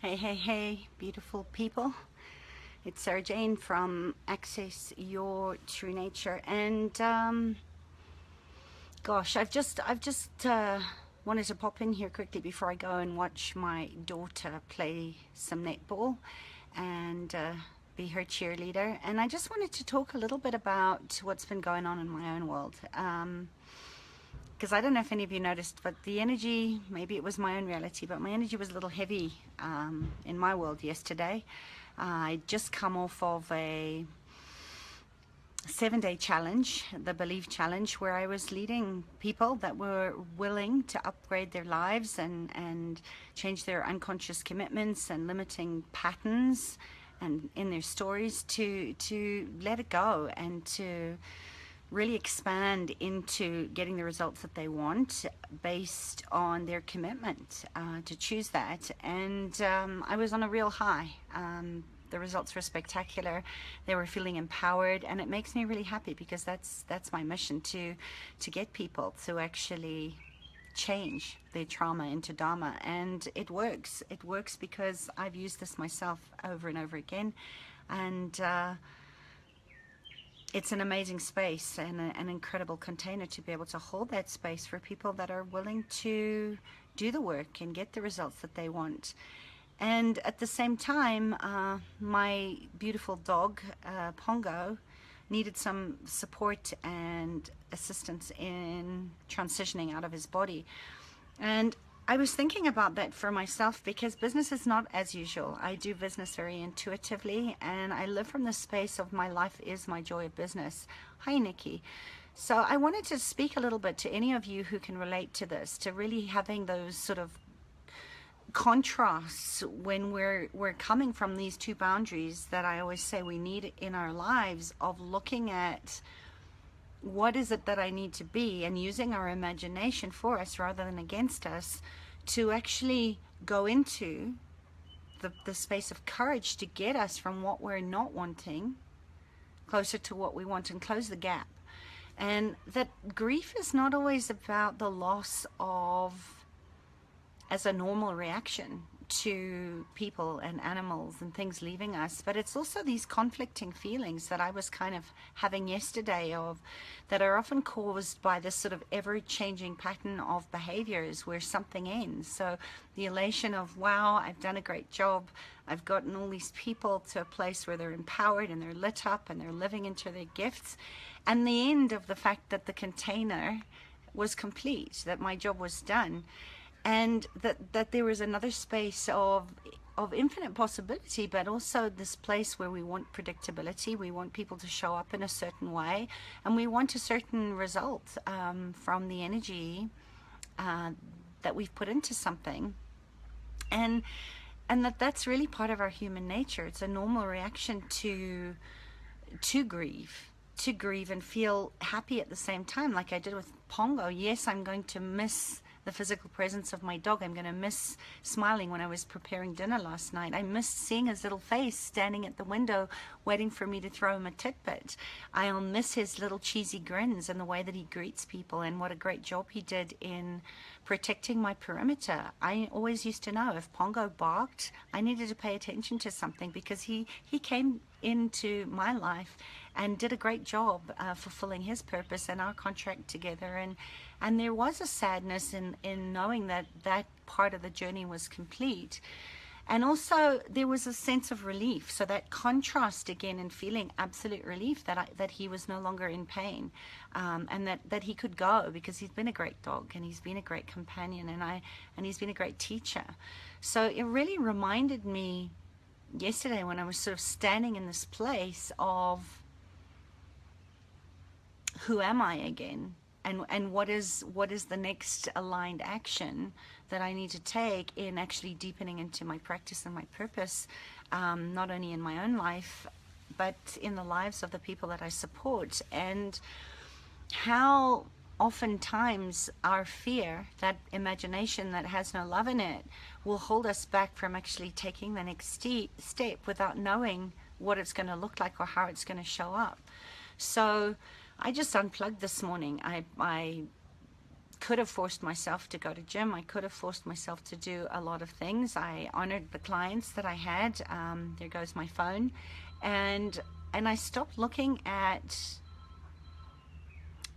Hey, hey, hey, beautiful people. It's Sarah Jane from Access Your True Nature. And gosh, I've just wanted to pop in here quickly before I go and watch my daughter play some netball and be her cheerleader. And I just wanted to talk a little bit about what's been going on in my own world. Because I don't know if any of you noticed, but the energy, maybe it was my own reality, but my energy was a little heavy in my world yesterday. I'd just come off of a 7-day challenge, the Believe Challenge, where I was leading people that were willing to upgrade their lives and change their unconscious commitments and limiting patterns and in their stories to let it go and to really expand into getting the results that they want based on their commitment to choose that. And I was on a real high. The results were spectacular. They were feeling empowered, and it makes me really happy because that's my mission, to get people to actually change their trauma into dharma. And it works. It works because I've used this myself over and over again, and it's an amazing space and an incredible container to be able to hold that space for people that are willing to do the work and get the results that they want. And at the same time, my beautiful dog, Pongo, needed some support and assistance in transitioning out of his body. And I was thinking about that for myself because business is not as usual. I do business very intuitively, and I live from the space of my life is my joy of business. Hi, Nikki. So I wanted to speak a little bit to any of you who can relate to this, to really having those sort of contrasts when we're coming from these two boundaries that I always say we need in our lives, of looking at what is it that I need to be and using our imagination for us rather than against us, to actually go into the space of courage to get us from what we're not wanting closer to what we want and close the gap. And that grief is not always about the loss of, as a normal reaction to people and animals and things leaving us, but it's also these conflicting feelings that I was kind of having yesterday, of that are often caused by this sort of ever-changing pattern of behaviors where something ends. So the elation of, wow, I've done a great job, I've gotten all these people to a place where they're empowered and they're lit up and they're living into their gifts, and the end of the fact that the container was complete, that my job was done. And that there was another space of infinite possibility, but also this place where we want predictability. We want people to show up in a certain way, and we want a certain result from the energy that we've put into something. And that's really part of our human nature. It's a normal reaction to grieve. To grieve and feel happy at the same time, like I did with Pongo. Yes, I'm going to miss the physical presence of my dog. I'm going to miss smiling when I was preparing dinner last night. I missed seeing his little face standing at the window waiting for me to throw him a tidbit. I'll miss his little cheesy grins and the way that he greets people, and what a great job he did in protecting my perimeter. I always used to know if Pongo barked, I needed to pay attention to something, because he came into my life and did a great job fulfilling his purpose and our contract together. And there was a sadness in knowing that part of the journey was complete. And also there was a sense of relief. So that contrast again, in feeling absolute relief that he was no longer in pain, and that he could go, because he's been a great dog and he's been a great companion, and he's been a great teacher. So it really reminded me yesterday, when I was sort of standing in this place of, who am I again? And what is the next aligned action that I need to take in actually deepening into my practice and my purpose, not only in my own life, but in the lives of the people that I support. And how oftentimes our fear, that imagination that has no love in it, will hold us back from actually taking the next step without knowing what it's going to look like or how it's going to show up. So I just unplugged this morning. I could have forced myself to go to gym. I could have forced myself to do a lot of things. I honored the clients that I had. There goes my phone. And I stopped looking at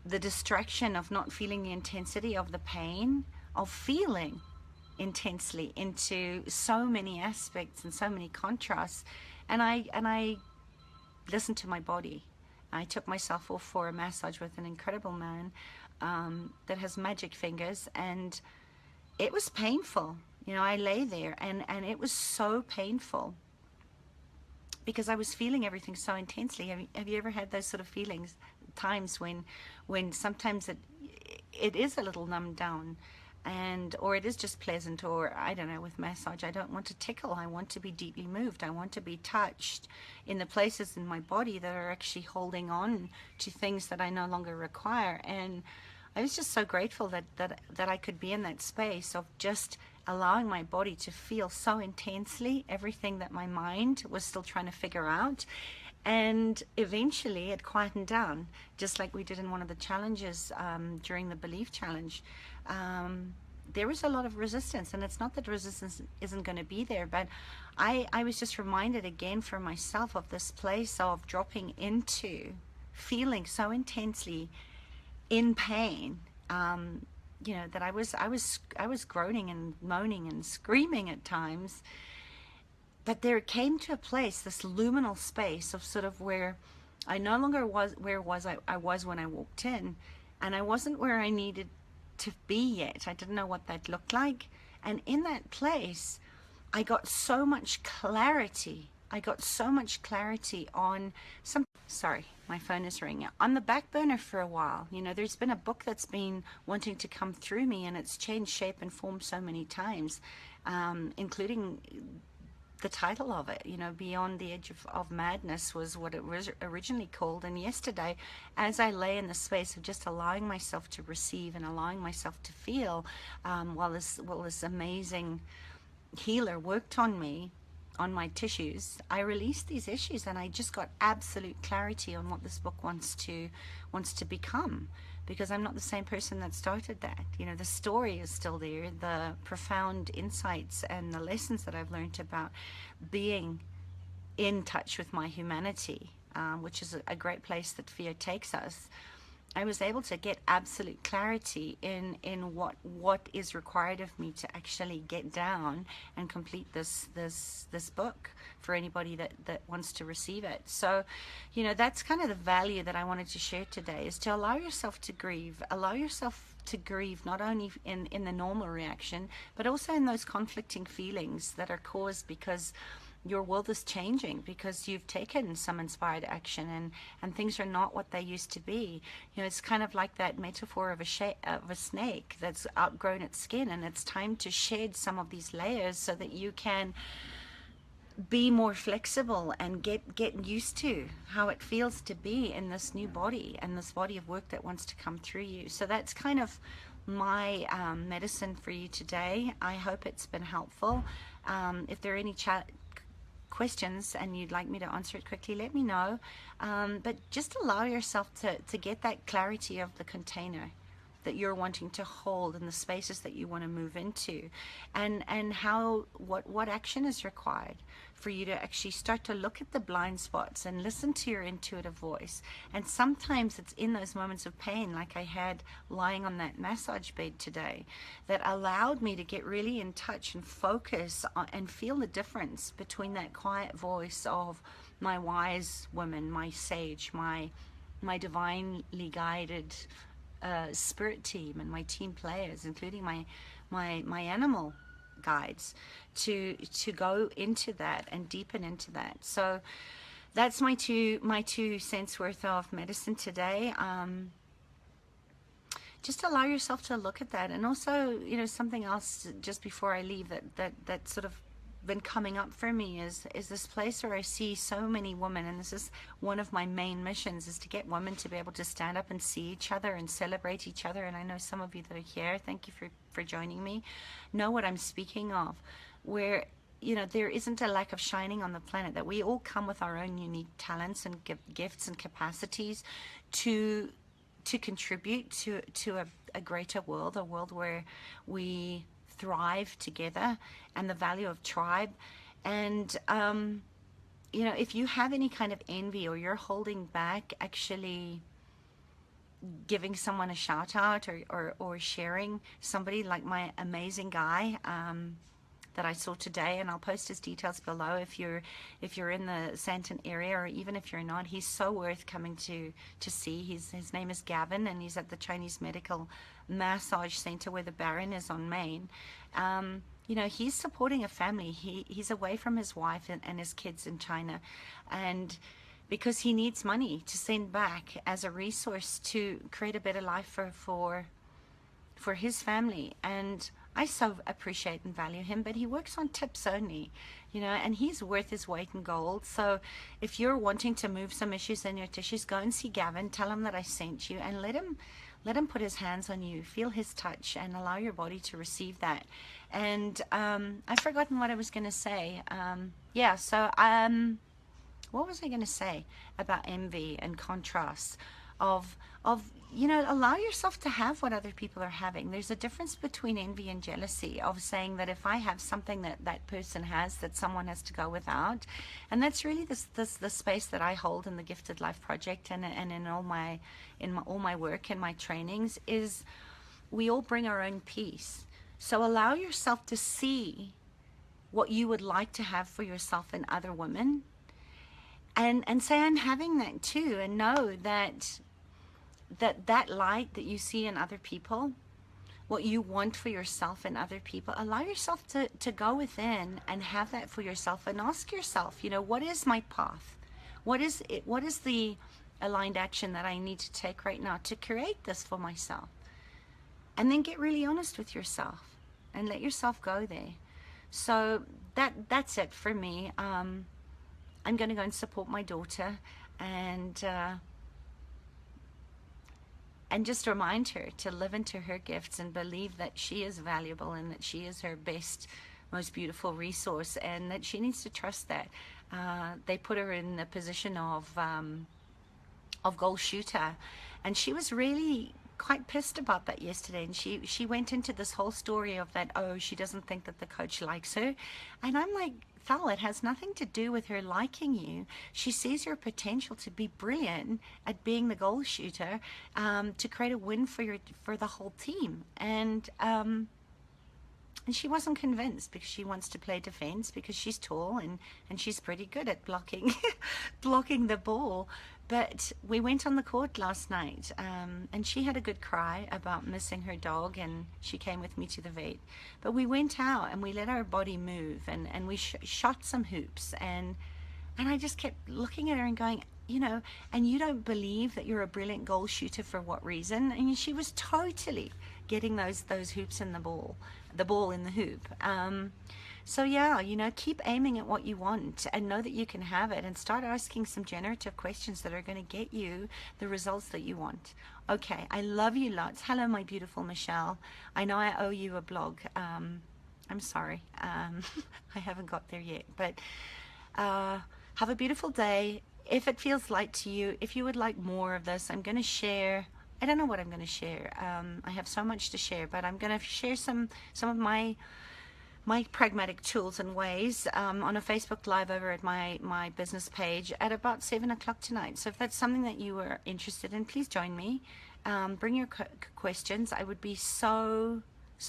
the distraction of not feeling the intensity of the pain, of feeling intensely into so many aspects and so many contrasts. And I listened to my body. I took myself off for a massage with an incredible man that has magic fingers, and it was painful. You know, I lay there and it was so painful because I was feeling everything so intensely. Have you ever had those sort of feelings, times when sometimes it is a little numbed down, or it is just pleasant, or I don't know, with massage I don't want to tickle, I want to be deeply moved, I want to be touched in the places in my body that are actually holding on to things that I no longer require. And I was just so grateful that I could be in that space of just allowing my body to feel so intensely everything that my mind was still trying to figure out. And eventually it quietened down, just like we did in one of the challenges during the belief challenge. There was a lot of resistance, and it's not that resistance isn't going to be there, but I was just reminded again for myself of this place of dropping into feeling so intensely in pain, you know, that I was groaning and moaning and screaming at times. But there came to a place, this luminal space of sort of where I no longer was I was when I walked in, and I wasn't where I needed to be yet. I didn't know what that looked like. And in that place, I got so much clarity. I got so much clarity on sorry, my phone is ringing, on the back burner for a while. You know, there's been a book that's been wanting to come through me, and it's changed shape and form so many times, including the title of it. You know, Beyond the Edge of Madness was what it was originally called. And yesterday, as I lay in the space of just allowing myself to receive and allowing myself to feel, while this amazing healer worked on me, on my tissues, I released these issues, and I just got absolute clarity on what this book wants to become, because I'm not the same person that started that. You know, the story is still there, the profound insights and the lessons that I've learned about being in touch with my humanity, which is a great place that fear takes us. I was able to get absolute clarity in what is required of me to actually get down and complete this book for anybody that wants to receive it. So, you know, that's kind of the value that I wanted to share today, is to allow yourself to grieve. Allow yourself to grieve not only in the normal reaction, but also in those conflicting feelings that are caused because your world is changing, because you've taken some inspired action and things are not what they used to be. You know, it's kind of like that metaphor of a snake that's outgrown its skin, and it's time to shed some of these layers so that you can be more flexible and get used to how it feels to be in this new body and this body of work that wants to come through you. So that's kind of my medicine for you today. I hope it's been helpful. If there are any questions and you'd like me to answer it quickly, let me know. But just allow yourself to get that clarity of the container that you're wanting to hold and the spaces that you want to move into, and what action is required for you to actually start to look at the blind spots and listen to your intuitive voice. And sometimes it's in those moments of pain, like I had lying on that massage bed today, that allowed me to get really in touch and focus on, and feel the difference between that quiet voice of my wise woman, my sage, my divinely guided spirit team, and my team players, including my animal guides, to go into that and deepen into that. So that's my 2 cents worth of medicine today. Just allow yourself to look at that. And also, you know, something else just before I leave that sort of been coming up for me is this place where I see so many women, and this is one of my main missions, is to get women to be able to stand up and see each other and celebrate each other. And I know some of you that are here, thank you for joining me, know what I'm speaking of, where, you know, there isn't a lack of shining on the planet, that we all come with our own unique talents and gifts and capacities to contribute to a greater world, a world where we thrive together, and the value of tribe. And you know, if you have any kind of envy, or you're holding back actually giving someone a shout out, or sharing somebody, like my amazing guy that I saw today, and I'll post his details below if you're in the Santon area, or even if you're not. He's so worth coming to see. His name is Gavin, and he's at the Chinese Medical Massage Center where the Baron is on Main. You know, he's supporting a family. He's away from his wife and his kids in China, and because he needs money to send back as a resource to create a better life for his family. And I so appreciate and value him, but he works on tips only, you know, and he's worth his weight in gold. So if you're wanting to move some issues in your tissues, go and see Gavin, tell him that I sent you, and let him put his hands on you, feel his touch, and allow your body to receive that. And I've forgotten what I was going to say. Yeah, so what was I going to say about envy and contrast of you know, allow yourself to have what other people are having. There's a difference between envy and jealousy, of saying that if I have something that person has, that someone has to go without. And that's really the space that I hold in the Gifted Life Project, and in all my work and my trainings, is we all bring our own peace. So allow yourself to see what you would like to have for yourself in other women, and say, I'm having that too, and know that light that you see in other people, what you want for yourself in other people, allow yourself to go within and have that for yourself, and ask yourself, you know, what is my path? What is the aligned action that I need to take right now to create this for myself? And then get really honest with yourself and let yourself go there. So that's it for me. I'm going to go and support my daughter, and just remind her to live into her gifts and believe that she is valuable, and that she is her best, most beautiful resource, and that she needs to trust that. They put her in the position of goal shooter, and she was really quite pissed about that yesterday, and she went into this whole story of that, oh, she doesn't think that the coach likes her. And I'm like, Thal, it has nothing to do with her liking you. She sees your potential to be brilliant at being the goal shooter, to create a win for the whole team. And she wasn't convinced, because she wants to play defense, because she's tall and she's pretty good at blocking the ball. But we went on the court last night, and she had a good cry about missing her dog, and she came with me to the vet. But we went out and we let our body move, and we shot some hoops, and I just kept looking at her and going, you know, and you don't believe that you're a brilliant goal shooter for what reason? I mean, she was totally getting those hoops in the ball in the hoop. So yeah, you know, keep aiming at what you want, and know that you can have it, and start asking some generative questions that are going to get you the results that you want. Okay, I love you lots. Hello, my beautiful Michelle. I know I owe you a blog. I'm sorry. I haven't got there yet, but have a beautiful day. If it feels light to you, if you would like more of this, I'm going to share. I don't know what I'm going to share. I have so much to share, but I'm going to share some of my pragmatic tools and ways on a Facebook Live over at my business page at about 7 o'clock tonight. So if that's something that you are interested in, please join me. Bring your questions. I would be so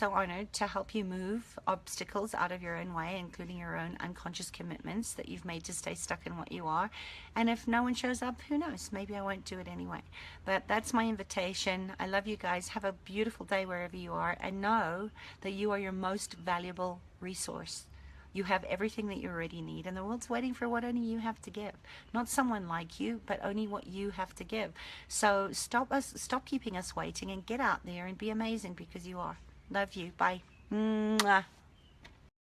honored to help you move obstacles out of your own way, including your own unconscious commitments that you've made to stay stuck in what you are. And if no one shows up, who knows? Maybe I won't do it anyway. But that's my invitation. I love you guys. Have a beautiful day wherever you are, and know that you are your most valuable resource. You have everything that you already need, and the world's waiting for what only you have to give. Not someone like you, but only what you have to give. So stop keeping us waiting, and get out there and be amazing, because you are. Love you. Bye. Mwah.